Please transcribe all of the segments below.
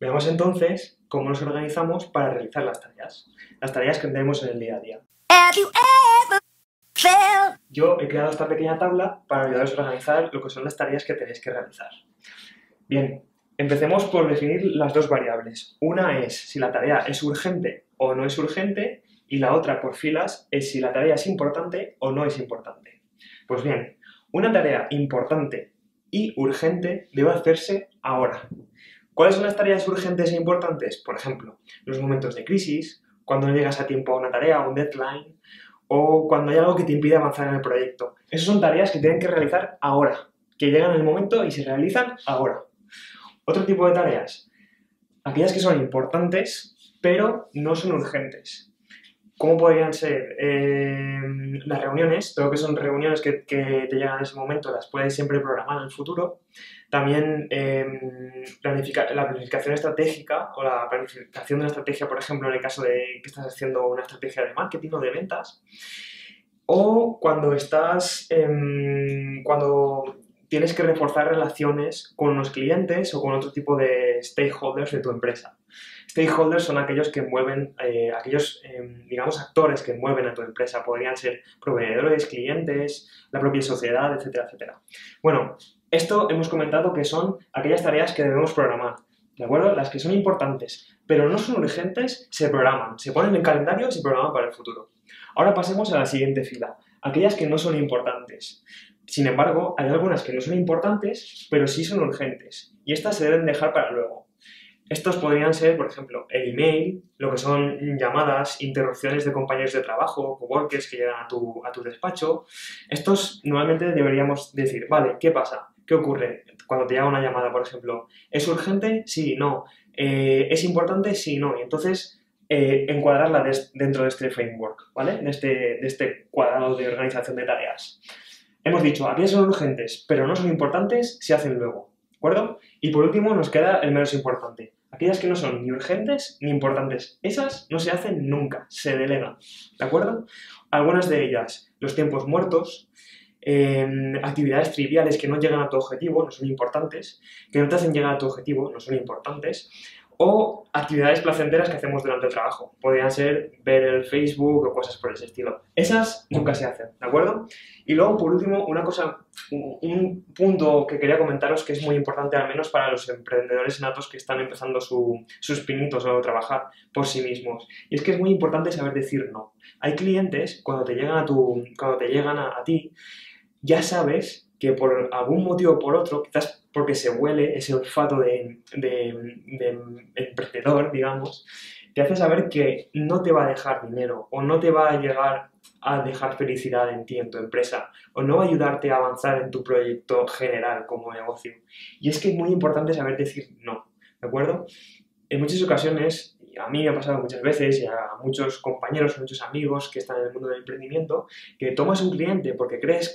Veamos entonces cómo nos organizamos para realizar las tareas que tenemos en el día a día. Yo he creado esta pequeña tabla para ayudaros a organizar lo que son las tareas que tenéis que realizar. Bien, empecemos por definir las dos variables. Una es si la tarea es urgente o no es urgente, y la otra, por filas, es si la tarea es importante o no es importante. Pues bien, una tarea importante y urgente debe hacerse ahora. ¿Cuáles son las tareas urgentes e importantes? Por ejemplo, los momentos de crisis, cuando no llegas a tiempo a una tarea, a un deadline, o cuando hay algo que te impide avanzar en el proyecto. Esas son tareas que tienen que realizar ahora, que llegan en el momento y se realizan ahora. Otro tipo de tareas, aquellas que son importantes, pero no son urgentes. ¿Cómo podrían ser? Las reuniones, todo lo que son reuniones que te llegan en ese momento, las puedes siempre programar en el futuro. También la planificación estratégica o la planificación de una estrategia, por ejemplo, en el caso de que estás haciendo una estrategia de marketing o de ventas. O cuando cuando tienes que reforzar relaciones con los clientes o con otro tipo de stakeholders de tu empresa. Stakeholders son aquellos que mueven, digamos, actores que mueven a tu empresa. Podrían ser proveedores, clientes, la propia sociedad, etcétera, etcétera. Bueno, esto hemos comentado que son aquellas tareas que debemos programar, ¿de acuerdo? Las que son importantes, pero no son urgentes, se programan, se ponen en calendario y se programan para el futuro. Ahora pasemos a la siguiente fila, aquellas que no son importantes. Sin embargo, hay algunas que no son importantes, pero sí son urgentes, y estas se deben dejar para luego. Estos podrían ser, por ejemplo, el email, lo que son llamadas, interrupciones de compañeros de trabajo, coworkers que llegan a tu despacho. Estos normalmente deberíamos decir, vale, ¿qué pasa? ¿Qué ocurre cuando te llega una llamada, por ejemplo? ¿Es urgente? Sí, no. ¿Es importante? Sí, no. Y entonces encuadrarla dentro de este framework, ¿vale? De este cuadrado de organización de tareas. Hemos dicho, aquellas son urgentes, pero no son importantes, se hacen luego, ¿de acuerdo? Y por último nos queda el menos importante. Aquellas que no son ni urgentes ni importantes, esas no se hacen nunca, se delegan, ¿de acuerdo? Algunas de ellas, los tiempos muertos, actividades triviales que no llegan a tu objetivo, no son importantes, que no te hacen llegar a tu objetivo, no son importantes, o actividades placenteras que hacemos durante el trabajo. Podrían ser ver el Facebook o cosas por ese estilo. Esas nunca se hacen, ¿de acuerdo? Y luego, por último, un punto que quería comentaros que es muy importante, al menos para los emprendedores natos que están empezando sus pinitos o trabajar por sí mismos. Y es que es muy importante saber decir no. Hay clientes, cuando te llegan a ti, ya sabes que por algún motivo o por otro, quizás porque se huele ese olfato de emprendedor, digamos, te hace saber que no te va a dejar dinero o no te va a llegar a dejar felicidad en ti, en tu empresa, o no va a ayudarte a avanzar en tu proyecto general como negocio. Y es que es muy importante saber decir no, ¿de acuerdo? En muchas ocasiones, y a mí me ha pasado muchas veces, y a muchos compañeros, a muchos amigos que están en el mundo del emprendimiento, que tomas un cliente porque crees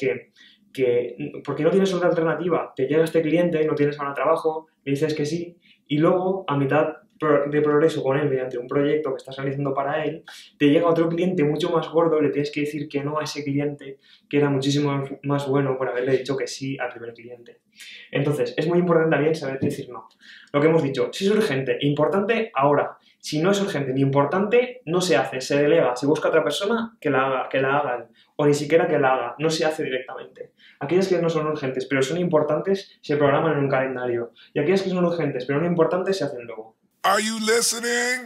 porque no tienes otra alternativa, te llega este cliente, no tienes ahora trabajo, le dices que sí, y luego, a mitad de progreso con él, mediante un proyecto que estás realizando para él, te llega otro cliente mucho más gordo, le tienes que decir que no a ese cliente, que era muchísimo más bueno por haberle dicho que sí al primer cliente. Entonces, es muy importante también saber decir no. Lo que hemos dicho, si es urgente e importante, ahora. Si no es urgente ni importante, no se hace, se delega, se busca a otra persona que la hagan, o ni siquiera que la haga, no se hace directamente. Aquellas que no son urgentes pero son importantes se programan en un calendario, y aquellas que son urgentes pero no importantes se hacen luego. Are you listening?